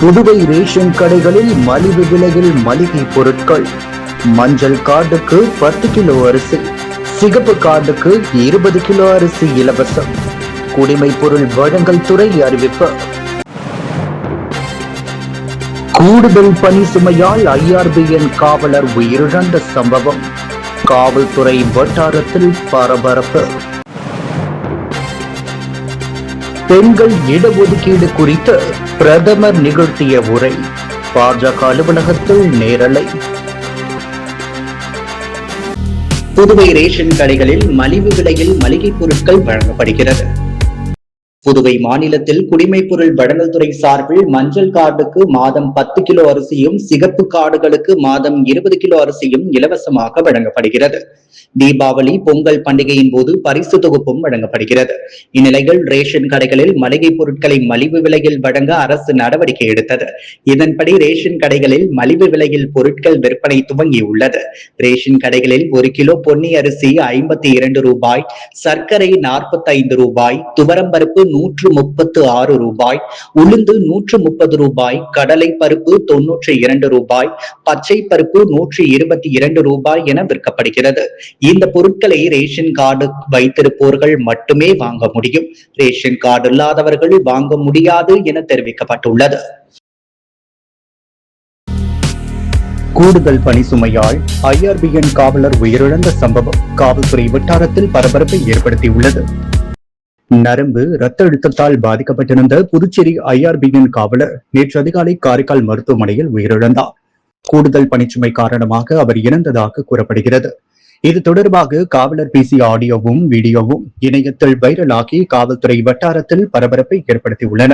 Puduvai ration கடைகளில் மலிவு விலையில் மளிகை பொருட்கள். மஞ்சள் கார்டுக்கு 10 கிலோ அரிசி, சிகப்பு கார்டுக்கு 20 கிலோ அரிசி இலவசம். குடிமைப் பொருள் வழங்கல் துறை அறிவிப்பு. கூடுதல் பணி சுமையால் IRBN காவலர் உயிரிழந்த சம்பவம். காவல்துறை வட்டாரத்தில் பரபரப்பு. பெண்கள் இடஒதுக்கீடு குறித்து பிரதமர் நிகழ்த்திய உரை. பாஜக அலுவலகத்தில் நேரலை. புதுவை ரேஷன் கடைகளில் மலிவு விலையில் மளிகை பொருட்கள் வழங்கப்படுகிறது. புதுவை மாநிலத்தில் குடிமைப் பொருள் வழங்கல் துறை சார்பில் மஞ்சள் கார்டுக்கு மாதம் 10 கிலோ அரிசியும், சிகப்பு கார்டுகளுக்கு மாதம் 20 கிலோ அரிசியும் இலவசமாக வழங்கப்படுகிறது. தீபாவளி, பொங்கல் பண்டிகையின் போது பரிசு தொகுப்பும் வழங்கப்படுகிறது. இந்நிலையில் ரேஷன் கடைகளில் மளிகை பொருட்களை மலிவு விலையில் வழங்க அரசு நடவடிக்கை எடுத்தது. இதன்படி ரேஷன் கடைகளில் மலிவு விலையில் பொருட்கள் விற்பனை துவங்கியுள்ளது. ரேஷன் கடைகளில் 1 கிலோ பொன்னி அரிசி 52 ரூபாய், சர்க்கரை 45 ரூபாய், துவரம்பருப்பு 136 ரூபாய், உளுந்து 130 ரூபாய், கடலை பருப்பு 92 ரூபாய், பச்சை பருப்பு 122 ரூபாய் என விற்கப்படுகிறது. இந்த பொருட்களை ரேஷன் கார்டு வைத்திருப்போர்கள் மட்டுமே வாங்க முடியும். ரேஷன் கார்டு இல்லாதவர்கள் வாங்க முடியாது என தெரிவிக்கப்பட்டுள்ளது. கூடுதல் பணி சுமையால் IRBN காவலர் உயிரிழந்த சம்பவம் காவல்துறை வட்டாரத்தில் பரபரப்பை ஏற்படுத்தியுள்ளது. நரம்பு இரத்த அழுத்தத்தால் பாதிக்கப்பட்டிருந்த புதுச்சேரி IRBN காவலர் நேற்று அதிகாலை காரைக்கால் மருத்துவமனையில் உயிரிழந்தார். கூடுதல் பணிச்சுமை காரணமாக அவர் இறந்ததாக கூறப்படுகிறது. இது தொடர்பாக காவலர் பேசிய ஆடியோவும் வீடியோவும் இணையத்தில் வைரலாகி காவல்துறை வட்டாரத்தில் பரபரப்பை ஏற்படுத்தியுள்ளன.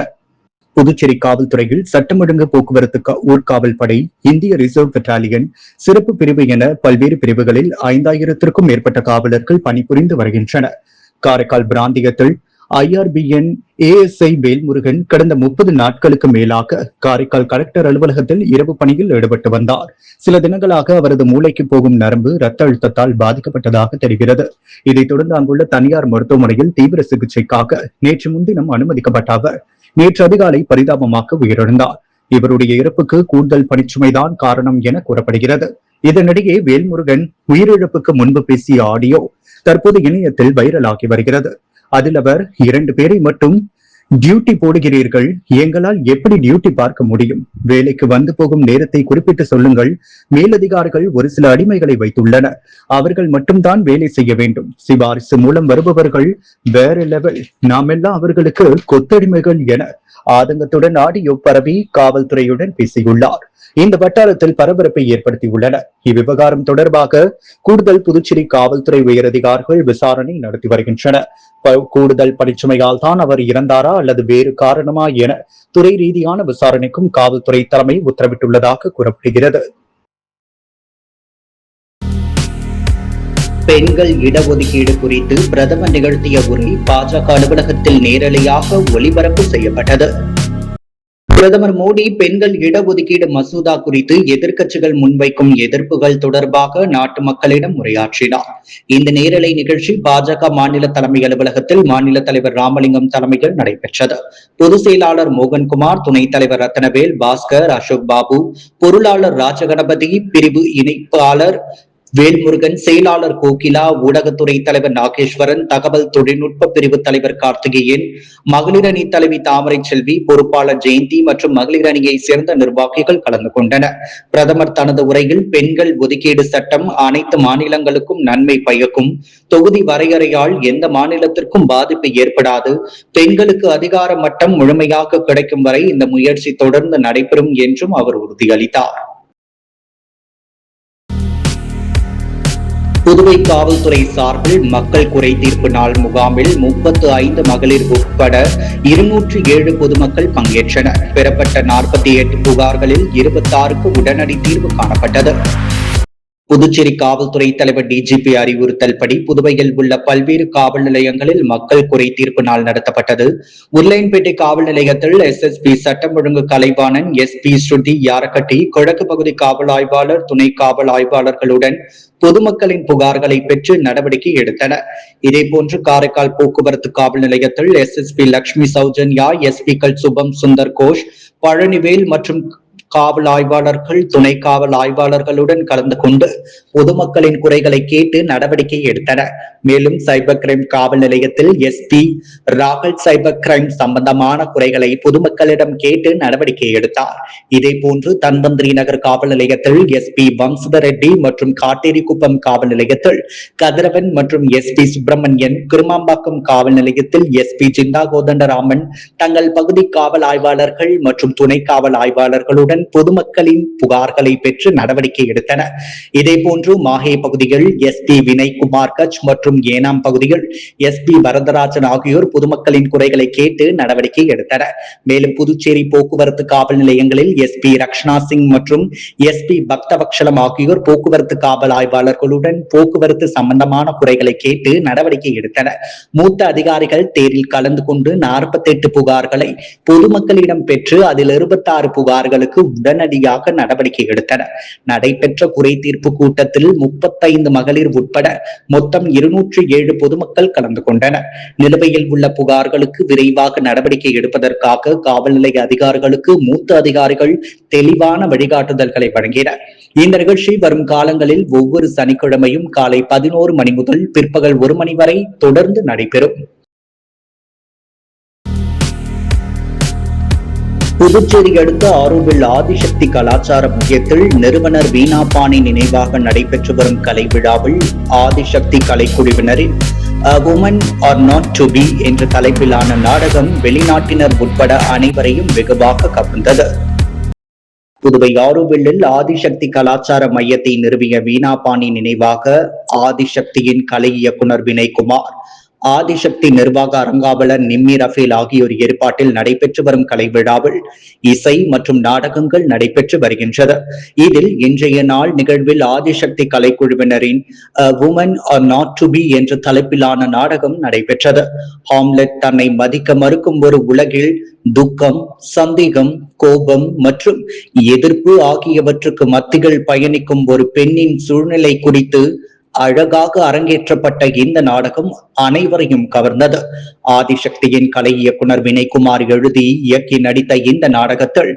புதுச்சேரி காவல்துறையில் சட்டம் ஒழுங்கு போக்குவரத்து ஊர்காவல் படை, இந்திய ரிசர்வ் பெட்டாலியன், சிறப்பு பிரிவு என பல்வேறு பிரிவுகளில் 5000த்திற்கும் மேற்பட்ட காவலர்கள் பணிபுரிந்து வருகின்றனர். காரைக்கால் பிராந்தியத்தில் IRBN ASI வேல்முருகன் கடந்த 30 நாட்களுக்கு மேலாக காரைக்கால் கலெக்டர் அலுவலகத்தில் இரவு பணியில் ஈடுபட்டு வந்தார். சில தினங்களாக அவரது மூளைக்கு போகும் நரம்பு இரத்த அழுத்தத்தால் பாதிக்கப்பட்டதாக தெரிகிறது. இதைத் தொடர்ந்து அங்குள்ள தனியார் மருத்துவமனையில் தீவிர சிகிச்சைக்காக நேற்று முன்தினம் அனுமதிக்கப்பட்ட அவர் நேற்று அதிகாலை பரிதாபமாக உயிரிழந்தார். இவருடைய இறப்புக்கு கூடுதல் பணிச்சுமைதான் காரணம் என கூறப்படுகிறது. இதனிடையே வேல்முருகன் உயிரிழப்புக்கு முன்பு பேசிய ஆடியோ தற்போது இணையத்தில் வைரலாகி வருகிறது. அதில் அவர் 2 பேரை மட்டும் டியூட்டி போடுகிறீர்கள், எங்களால் எப்படி டியூட்டி பார்க்க முடியும்? வேலைக்கு வந்து போகும் நேரத்தை குறிப்பிட்டு சொல்லுங்கள். மேலதிகாரிகள் ஒரு சில அடிமைகளை வைத்துள்ளனர், அவர்கள் மட்டும்தான் வேலை செய்ய வேண்டும். சிபாரிசு மூலம் வருபவர்கள் வேற லெவல், நாமெல்லாம் அவர்களுக்கு கொத்தடிமைகள் என ஆதங்கத்துடன் ஆடியோ பரவி காவல்துறையுடன் பேசியுள்ளார். இந்த வட்டாரத்தில் பரபரப்பை ஏற்படுத்தியுள்ளனர். இவ்விவகாரம் தொடர்பாக கூடுதல் புதுச்சேரி காவல்துறை உயரதிகாரிகள் விசாரணை நடத்தி வருகின்றனர். கூடுதல் பணிச்சுமையால் தான் அவர் இறந்தாரா அல்லது வேறு காரணமா என துறை ரீதியான விசாரணைக்கும் காவல்துறை தலைமை உத்தரவிட்டுள்ளதாக கூறப்படுகிறது. பெண்கள் இடஒதுக்கீடு குறித்து பிரதமர் நிகழ்த்திய உரை பாஜக அலுவலகத்தில் நேரலையாக ஒளிபரப்பு செய்யப்பட்டது. பிரதமர் மோடி பெண்கள் இடஒதுக்கீடு மசோதா குறித்து எதிர்க்கட்சிகள் முன்வைக்கும் எதிர்ப்புகள் தொடர்பாக நாட்டு மக்களிடம் உரையாற்றினார். இந்த நேரலை நிகழ்ச்சி பாஜக மாநில தலைமை அலுவலகத்தில் மாநில தலைவர் ராமலிங்கம் தலைமையில் நடைபெற்றது. பொதுச் செயலாளர் மோகன்குமார், துணைத் தலைவர் ரத்னவேல், பாஸ்கர், அசோக் பாபு, பொருளாளர் ராஜகணபதி, பிரிவு இணைப்பாளர் வேல்முருகன், செயலாளர் கோகிலா, ஊடகத்துறை தலைவர் நாகேஸ்வரன், தகவல் தொழில்நுட்ப பிரிவு தலைவர் கார்த்திகேயன், மகளிர் அணி தலைவி தாமரை செல்வி, பொறுப்பாளர் ஜெயந்தி மற்றும் மகளிர் அணியை சேர்ந்த நிர்வாகிகள் கலந்து கொண்டனர். பிரதமர் தனது உரையில் பெண்கள் ஒதுக்கீடு சட்டம் அனைத்து மாநிலங்களுக்கும் நன்மை பயக்கும், தொகுதி வரையறையால் எந்த மாநிலத்திற்கும் பாதிப்பு ஏற்படாது, பெண்களுக்கு அதிகார மட்டம் முழுமையாக கிடைக்கும் வரை இந்த முயற்சி தொடர்ந்து நடைபெறும் என்றும் அவர் உறுதியளித்தார். புதுவை காவல்துறை சார்பில் மக்கள் குறை தீர்ப்பு நாள் முகாமில் 35 மகளிர் உட்பட 207 பொதுமக்கள் பங்கேற்றனர். பெறப்பட்ட 48 புகார்களில் 26க்கு உடனடி தீர்வு காணப்பட்டது. புதுச்சேரி காவல்துறை தலைவர் டிஜிபி அறிவுறுத்தல்படி புதுவையில் உள்ள பல்வேறு காவல் நிலையங்களில் மக்கள் குறை தீர்ப்பு நாள் நடத்தப்பட்டது. உருளையன்பேட்டை காவல் நிலையத்தில் SSP சட்டம் ஒழுங்கு கலைவாணன், SP ஸ்ருதி யாரக்கட்டி, கிழக்கு பகுதி காவல் ஆய்வாளர், துணை காவல் ஆய்வாளர்களுடன் பொதுமக்களின் புகார்களை பெற்று நடவடிக்கை எடுத்தனர். இதேபோன்று காரைக்கால் போக்குவரத்து காவல் நிலையத்தில் SSP லட்சுமி சௌஜன்யா, SP க்கள் சுபம் சுந்தர் கோஷ், பழனிவேல் மற்றும் காவல் ஆய்வாளர்கள், துணை காவல் ஆய்வாளர்களுடன் கலந்து கொண்டு பொதுமக்களின் குறைகளை கேட்டு நடவடிக்கை எடுத்தனர். மேலும் சைபர் கிரைம் காவல் நிலையத்தில் SP ராகுல் சைபர் கிரைம் சம்பந்தமான குறைகளை பொதுமக்களிடம் கேட்டு நடவடிக்கை எடுத்தார். இதேபோன்று தன்வந்திரி நகர் காவல் நிலையத்தில் SP வம்சதர் ரெட்டி மற்றும் காட்டேரிக்குப்பம் காவல் நிலையத்தில் கதிரவன் மற்றும் SP சுப்பிரமணியன், கிருமாம்பாக்கம் காவல் நிலையத்தில் SP சிந்தா கோதண்டராமன் தங்கள் பகுதி காவல் ஆய்வாளர்கள் மற்றும் துணை காவல் ஆய்வாளர்களுடன் பொதுமக்களின் புகார்களை பெற்று நடவடிக்கை எடுத்தனர். இதேபோன்று மாஹே பகுதியில் SP வினய்குமார் கச் மற்றும் ஏனாம் பகுதியில் SP வரதராஜன் ஆகியோர் பொதுமக்களின் குறைகளை கேட்டு நடவடிக்கை எடுத்தனர். மேலும் புதுச்சேரி போக்குவரத்து காவல் நிலையங்களில் SP ரக்ஷனா சிங் மற்றும் SP பக்தவக்ஷலம் ஆகியோர் போக்குவரத்து காவல் ஆய்வாளர்களுடன் போக்குவரத்து சம்பந்தமான குறைகளை கேட்டு நடவடிக்கை எடுத்தனர். மூத்த அதிகாரிகள் தேரில் கலந்து கொண்டு 48 புகார்களை பொதுமக்களிடம் பெற்று அதில் 26 புகார்களுக்கு உடனடியாக நடவடிக்கை எடுத்தனர். நடைபெற்ற குறை தீர்ப்பு கூட்டத்தில் 35 மகளிர் உட்பட மொத்தம் 207 பொதுமக்கள் கலந்து கொண்டனர். நிலுவையில் உள்ள புகார்களுக்கு விரைவாக நடவடிக்கை எடுப்பதற்காக காவல் நிலைய அதிகாரிகளுக்கு மூத்த அதிகாரிகள் தெளிவான வழிகாட்டுதல்களை வழங்கினர். இந்த நிகழ்ச்சி வரும் காலங்களில் ஒவ்வொரு சனிக்கிழமையும் காலை 11 மணி முதல் பிற்பகல் 1 மணி வரை தொடர்ந்து நடைபெறும். புதுச்சேரி அடுத்த ஆரோவில் ஆதிசக்தி கலாச்சார மையத்தில் நிறுவனர் வீணாபாணி நினைவாக நடைபெற்று வரும் கலை விழாவில் Adishakti கலைக்குழுவினரின் A Woman or Not to Be என்ற தலைப்பிலான நாடகம் வெளிநாட்டினர் உட்பட அனைவரையும் வெகுவாக கவர்ந்தது. புதுவை ஆரோவில்லில் ஆதிசக்தி கலாச்சார மையத்தை நிறுவிய வீணாபாணி நினைவாக ஆதிசக்தியின் கலை இயக்குனர் வினய்குமார், ஆதிசக்தி நிர்வாக அரங்காவலர் நிம்மி ரஃபேல் ஆகியோர் ஏற்பாட்டில் நடைபெற்று வரும் கலை விழாவில் இசை மற்றும் நாடகங்கள் நடைபெற்று வருகின்றது. இதில் இன்றைய நாள் நிகழ்வில் ஆதிசக்தி கலைக்குழுவினரின் woman are not to be என்ற தலைப்பிலான நாடகம் நடைபெற்றது. ஹாம்லெட் தன்னை மதிக்க மறுக்கும் ஒரு உலகில் துக்கம், சந்தேகம், கோபம் மற்றும் எதிர்ப்பு ஆகியவற்றுக்கு மத்தியில் பயணிக்கும் ஒரு பெண்ணின் சூழ்நிலை குறித்து அழகாக அரங்கேற்றப்பட்ட இந்த நாடகம் அனைவரையும் கவர்ந்தது. ஆதிசக்தியின் கலை இயக்குனர் வினய்குமார் எழுதி இயக்கி நடித்த இந்த நாடகத்தில்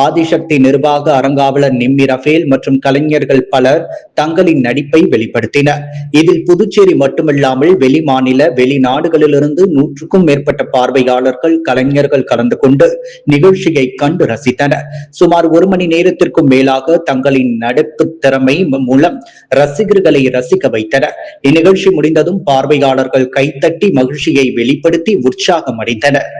ஆதிசக்தி நிர்வாக அரங்காவலர் நிம்மி ரஃபேல் மற்றும் கலைஞர்கள் பலர் தங்களின் நடிப்பை வெளிப்படுத்தினர். இதில் புதுச்சேரி மட்டுமில்லாமல் வெளி மாநில வெளிநாடுகளிலிருந்து 100க்கும் மேற்பட்ட பார்வையாளர்கள், கலைஞர்கள் கலந்து கொண்டு நிகழ்ச்சியை கண்டு ரசித்தனர். சுமார் 1 மணி நேரத்திற்கும் மேலாக தங்களின் நடிப்பு திறமை மூலம் ரசிகர்களை ரசிக்க வைத்தனர். இந்நிகழ்ச்சி முடிந்ததும் பார்வையாளர்கள் கைத்தட்டி மகிழ்ச்சியை வெளிப்படுத்தி உற்சாகம் அடைந்தனர்.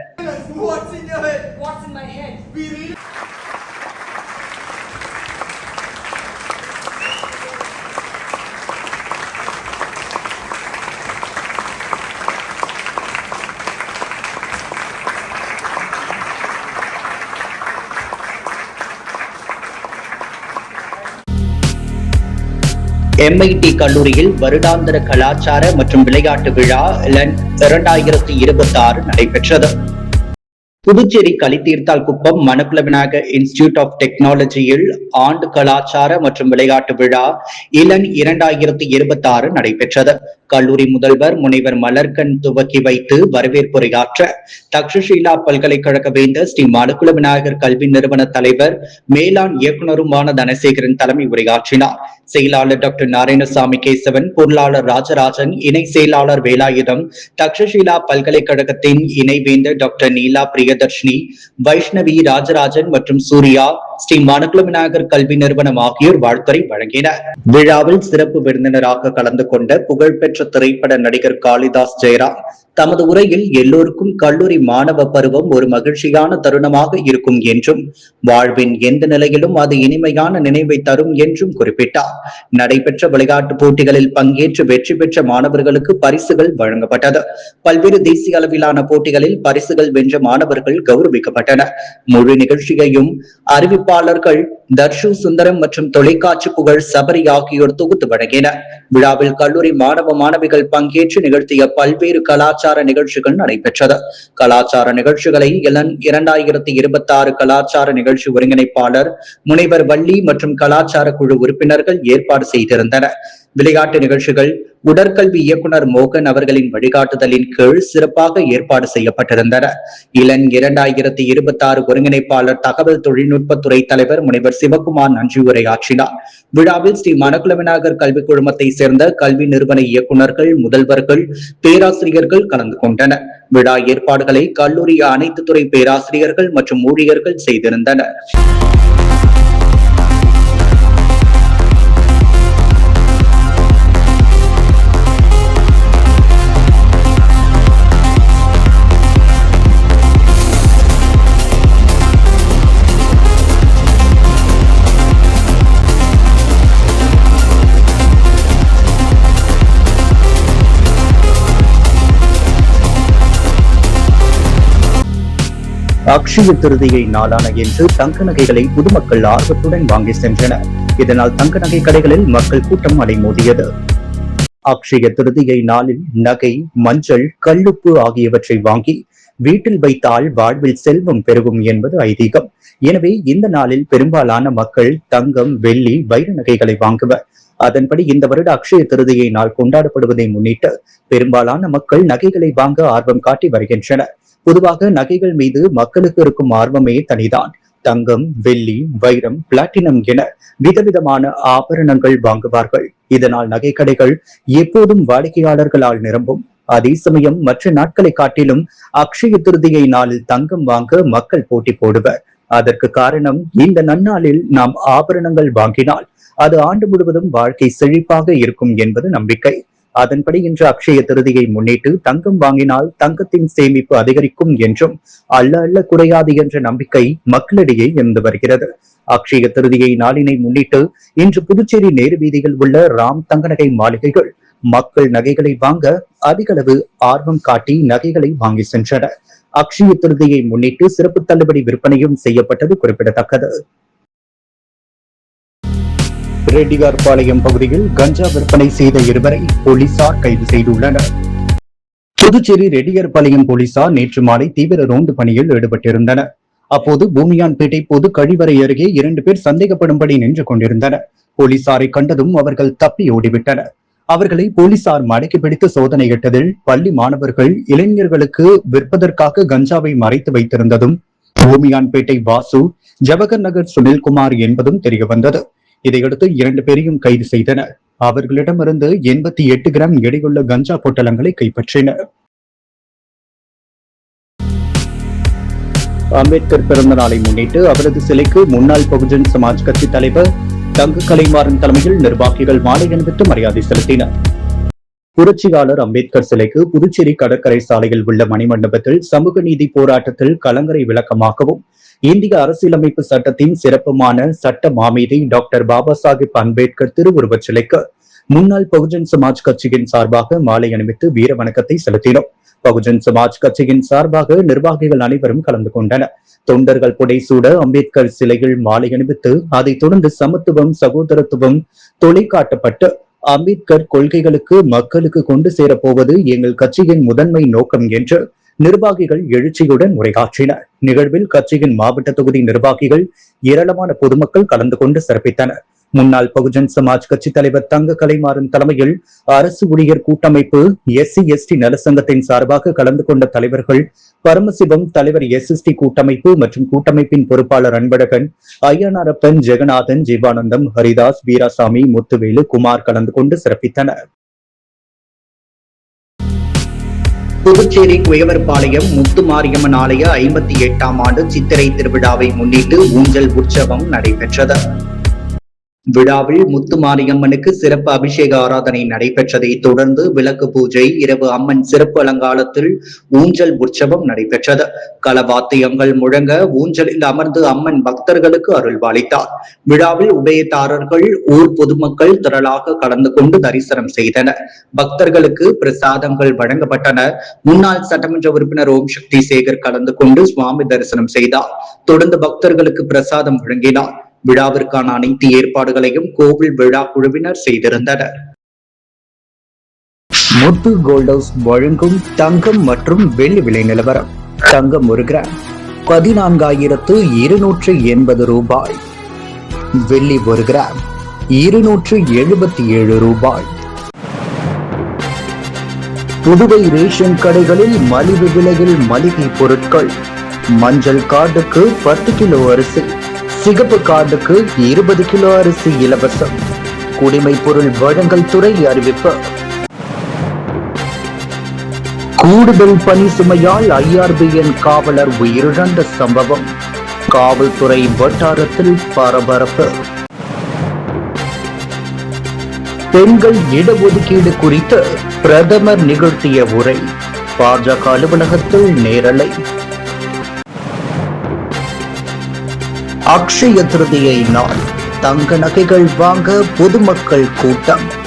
MIT கல்லூரியில் வருடாந்திர கலாச்சார மற்றும் விளையாட்டு விழா 2026 நடைபெற்றது. புதுச்சேரி கலித்தீர்த்தால் குப்பம் மணக்குள விநாயகர் இன்ஸ்டிடியூட் ஆஃப் டெக்னாலஜியில் ஆண்டு கலாச்சார மற்றும் விளையாட்டு விழா 2026 நடைபெற்றது. கல்லூரி முதல்வர் முனைவர் மலர்கண் துவக்கி வைத்து வரவேற்புரையாற்ற தக்ஷஷீலா பல்கலைக்கழக வேந்தர் ஸ்ரீ மணக்குள விநாயகர் கல்வி நிறுவன தலைவர் மேலாண் இயக்குநருமான தனசேகரன் தலைமை உரையாற்றினார். செயலாளர் டாக்டர் நாராயணசாமி கேசவன், பொருளாளர் ராஜராஜன், இணை செயலாளர் வேலாயுதம், தக்ஷஷீலா பல்கலைக்கழகத்தின் இணைவேந்தர் டாக்டர் நீலா பிரியதர்ஷினி, வைஷ்ணவி, ராஜராஜன் மற்றும் சூர்யா, ஸ்ரீ மணக்குள விநாயகர் கல்வி நிறுவனம் ஆகியோர் வாழ்த்துரை வழங்கினர். விழாவில் சிறப்பு விருந்தினராக கலந்து கொண்ட புகழ்பெற்ற திரைப்பட நடிகர் காளிதாஸ் ஜெயராம் தமது உரையில் எல்லோருக்கும் கல்லூரி மாணவ பருவம் ஒரு மகிழ்ச்சியான தருணமாக இருக்கும் என்றும் வாழ்வின் எந்த நிலையிலும் அது இனிமையான நினைவை தரும் என்றும் குறிப்பிட்டார். நடைபெற்ற விளையாட்டு போட்டிகளில் பங்கேற்று வெற்றி பெற்ற மாணவர்களுக்கு பரிசுகள் வழங்கப்பட்டது. பல்வேறு தேசிய அளவிலான போட்டிகளில் பரிசுகள் வென்ற மாணவர்கள் கௌரவிக்கப்பட்டனர். முழு நிகழ்ச்சியையும் அறிவிப்பாளர்கள் தர்ஷு சுந்தரம் மற்றும் தொலைக்காட்சி புகழ் சபரி ஆகியோர் தொகுத்து வழங்கினர். விழாவில் கல்லூரி மாணவ மாணவிகள் பங்கேற்று நிகழ்த்திய பல்வேறு கலாச்சார நிகழ்ச்சிகள் நடைபெற்றது. கலாச்சார நிகழ்ச்சிகளை 2026 கலாச்சார நிகழ்ச்சி ஒருங்கிணைப்பாளர் முனைவர் வள்ளி மற்றும் கலாச்சார குழு உறுப்பினர்கள் ஏற்பாடு செய்திருந்தனர். விளையாட்டு நிகழ்ச்சிகள் உடற்கல்வி இயக்குனர் மோகன் அவர்களின் வழிகாட்டுதலின் கீழ் சிறப்பாக ஏற்பாடு செய்யப்பட்டிருந்தன. 2026 ஒருங்கிணைப்பாளர் தகவல் தொழில்நுட்பத்துறை தலைவர் முனைவர் சிவகுமார் நன்றி உரையாற்றினார். விழாவில் ஸ்ரீ மணக்குள விநாயகர் கல்வி குழுமத்தை சேர்ந்த கல்வி நிறுவன இயக்குநர்கள், முதல்வர்கள், பேராசிரியர்கள் கலந்து கொண்டனர். விழா ஏற்பாடுகளை கல்லூரி அனைத்து துறை பேராசிரியர்கள் மற்றும் ஊழியர்கள் செய்திருந்தனர். அக்ஷய திருதியை நாளான என்று தங்க நகைகளை பொதுமக்கள் ஆர்வத்துடன் வாங்கி சென்றனர். இதனால் தங்க நகை கடைகளில் மக்கள் கூட்டம் அலைமோதியது. அக்ஷய திருதியை நாளில் நகை, மஞ்சள், கல்லுப்பு ஆகியவற்றை வாங்கி வீட்டில் வைத்தால் வாழ்வில் செல்வம் பெருகும் என்பது ஐதீகம். எனவே இந்த நாளில் பெரும்பாலான மக்கள் தங்கம், வெள்ளி, வைர நகைகளை வாங்குவர். அதன்படி இந்த வருட அக்ஷய திருதியை நாள் கொண்டாடப்படுவதை முன்னிட்டு பெரும்பாலான மக்கள் நகைகளை வாங்க ஆர்வம் காட்டி வருகின்றனர். பொதுவாக நகைகள் மீது மக்களுக்கு இருக்கும் ஆர்வமே தனிதான். தங்கம், வெள்ளி, வைரம், பிளாட்டினம் என விதவிதமான ஆபரணங்கள் வாங்குவார்கள். இதனால் நகை கடைகள் எப்போதும் வாடிக்கையாளர்களால் நிரம்பும். அதே சமயம் மற்ற நாட்களை காட்டிலும் அக்ஷய திருதியை நாளில் தங்கம் வாங்க மக்கள் போட்டி போடுவர். அதற்கு காரணம், இந்த நன்னாளில் நாம் ஆபரணங்கள் வாங்கினால் அது ஆண்டு முழுவதும் வாழ்க்கை செழிப்பாக இருக்கும் என்பது நம்பிக்கை. அதன்படி இன்று அக்ஷய திருதியை முன்னிட்டு தங்கம் வாங்கினால் தங்கத்தின் சேமிப்பு அதிகரிக்கும் என்றும் அல்ல அல்ல குறையாது என்ற நம்பிக்கை மக்களிடையே இருந்து வருகிறது. அக்ஷய திருதியை நாளினை முன்னிட்டு இன்று புதுச்சேரி நேரு வீதியில் உள்ள ராம் தங்க நகை மாளிகைகள் மக்கள் நகைகளை வாங்க அதிக அளவு ஆர்வம் காட்டி நகைகளை வாங்கி சென்றனர். அக்ஷய திருதியை முன்னிட்டு சிறப்பு தள்ளுபடி விற்பனையும் செய்யப்பட்டது குறிப்பிடத்தக்கது. ரெட்டியார்பாளையம் பகுதியில் கஞ்சா விற்பனை செய்த இருவரை போலீசார் கைது செய்துள்ளனர். புதுச்சேரி ரெட்டியார்பாளையம் போலீசார் நேற்று மாலை தீவிர ரோந்து பணியில் ஈடுபட்டிருந்தனர். அப்போது பூமியான்பேட்டை பொது கழிவறை அருகே 2 பேர் சந்தேகப்படும்படி நின்று கொண்டிருந்தனர். போலீசாரை கண்டதும் அவர்கள் தப்பி ஓடிவிட்டனர். அவர்களை போலீசார் மடக்கி பிடித்து சோதனையிட்டதில் பள்ளி மாணவர்கள் இளைஞர்களுக்கு விற்பதற்காக கஞ்சாவை மறைத்து வைத்திருந்ததும் பூமியான்பேட்டை வாசு, ஜவஹர் நகர் சுனில்குமார் என்பதும் தெரியவந்தது. இதையடுத்து 2 பேரையும் கைது செய்தனர். அவர்களிடமிருந்து 88 கிராம் எடையுள்ள கஞ்சா பொட்டலங்களை கைப்பற்றினர். அம்பேத்கர் பிறந்த நாளை முன்னிட்டு அவரது சிலைக்கு முன்னாள் பகுஜன் சமாஜ் கட்சி தலைவர் தங்க கலைமாறன் தலைமையில் நிர்வாகிகள் மாலை அணிவித்து மரியாதை செலுத்தினர். புரட்சியாளர் அம்பேத்கர் சிலைக்கு புதுச்சேரி கடற்கரை சாலையில் உள்ள மணிமண்டபத்தில் சமூக நீதி போராட்டத்தில் கலங்கரை விளக்கமாகவும் இந்திய அரசியலமைப்பு சட்டத்தின் சிறப்புமான சட்ட மாமேதை டாக்டர் பாபா சாஹிப் அம்பேத்கர் திருவுருவச் சிலைக்கு முன்னாள் பகுஜன் சமாஜ் கட்சியின் சார்பாக மாலை அணிவித்து வீர வணக்கத்தை செலுத்தினோம். பகுஜன் சமாஜ் கட்சியின் சார்பாக நிர்வாகிகள் அனைவரும் கலந்து கொண்டனர். தொண்டர்கள் புடைசூட அம்பேத்கர் சிலையில் மாலை அணிவித்து அதைத் தொடர்ந்து சமத்துவம், சகோதரத்துவம் தொலைக்காட்டப்பட்டு அம்பேத்கர் கொள்கைகளுக்கு மக்களுக்கு கொண்டு சேரப்போவது எங்கள் கட்சியின் முதன்மை நோக்கம் என்று நிர்வாகிகள் எழுச்சியுடன் உரையாற்றினர். நிகழ்வில் கட்சியின் மாவட்ட தொகுதி நிர்வாகிகள், ஏராளமான பொதுமக்கள் கலந்து கொண்டு சிறப்பித்தனர். முன்னாள் பகுஜன் சமாஜ் கட்சி தலைவர் தங்க கலைமாறன் தலைமையில் அரசு ஊழியர் கூட்டமைப்பு, SC/ST நலசங்கத்தின் சார்பாக கலந்து கொண்ட தலைவர்கள் பரமசிவம், தலைவர் SST கூட்டமைப்பு மற்றும் கூட்டமைப்பின் பொறுப்பாளர் அன்பழகன், ஐயனாரப்பன், ஜெகநாதன், ஜீவானந்தம், ஹரிதாஸ், வீராசாமி, முத்துவேலு, குமார் கலந்து கொண்டு சிறப்பித்தனர். புதுச்சேரி குயவர்பாளையம் முத்துமாரியம்மன் ஆலய 58ஆம் ஆண்டு சித்திரை திருவிழாவை முன்னிட்டு ஊஞ்சல் உற்சவம் நடைபெற்றது. விழாவில் முத்துமாரியம்மனுக்கு சிறப்பு அபிஷேக ஆராதனை நடைபெற்றதை தொடர்ந்து விளக்கு பூஜை, இரவு அம்மன் சிறப்பு அலங்காரத்தில் ஊஞ்சல் உற்சவம் நடைபெற்றது. களவாத்தியங்கள் முழங்க ஊஞ்சலில் அமர்ந்து அம்மன் பக்தர்களுக்கு அருள்பாலித்தார். விழாவில் உபயதாரர்கள், ஊர் பொதுமக்கள் திரளாக கலந்து கொண்டு தரிசனம் செய்தனர். பக்தர்களுக்கு பிரசாதங்கள் வழங்கப்பட்டன. முன்னாள் சட்டமன்ற உறுப்பினர் ஓம் சக்தி சேகர் கலந்து கொண்டு சுவாமி தரிசனம் செய்தார். தொடர்ந்து பக்தர்களுக்கு பிரசாதம் வழங்கினார். விழாவிற்கான அனைத்து ஏற்பாடுகளையும் கோவில் விழா குழுவினர் செய்திருந்தனர். முத்து கோல்ட் ஹவுஸ் வழங்கும் தங்கம் மற்றும் வெள்ளி விலை நிலவரம். தங்கம் 1 கிராம் 14,280 ரூபாய். வெள்ளி 1 கிராம் 277 ரூபாய். புதுவை ரேஷன் கடைகளில் மலிவு விலையில் மளிகை பொருட்கள். மஞ்சள் கார்டுக்கு 10 கிலோ அரிசி, சிகப்பு கார்டுக்கு 20 கிலோ அரிசி இலவசம். குடிமைப் பொருள் வழங்கல் துறை அறிவிப்பு. கூடுதல் பணி சுமையால் IRBN காவலர் உயிரிழந்த சம்பவம். காவல்துறை வட்டாரத்தில் பரபரப்பு. பெண்கள் இடஒதுக்கீடு குறித்து பிரதமர் நிகழ்த்திய உரை. பாஜக அலுவலகத்தில் நேரலை. அக்ஷய திருதியை நாள் தங்க நகைகள் வாங்க பொதுமக்கள் கூட்டம்.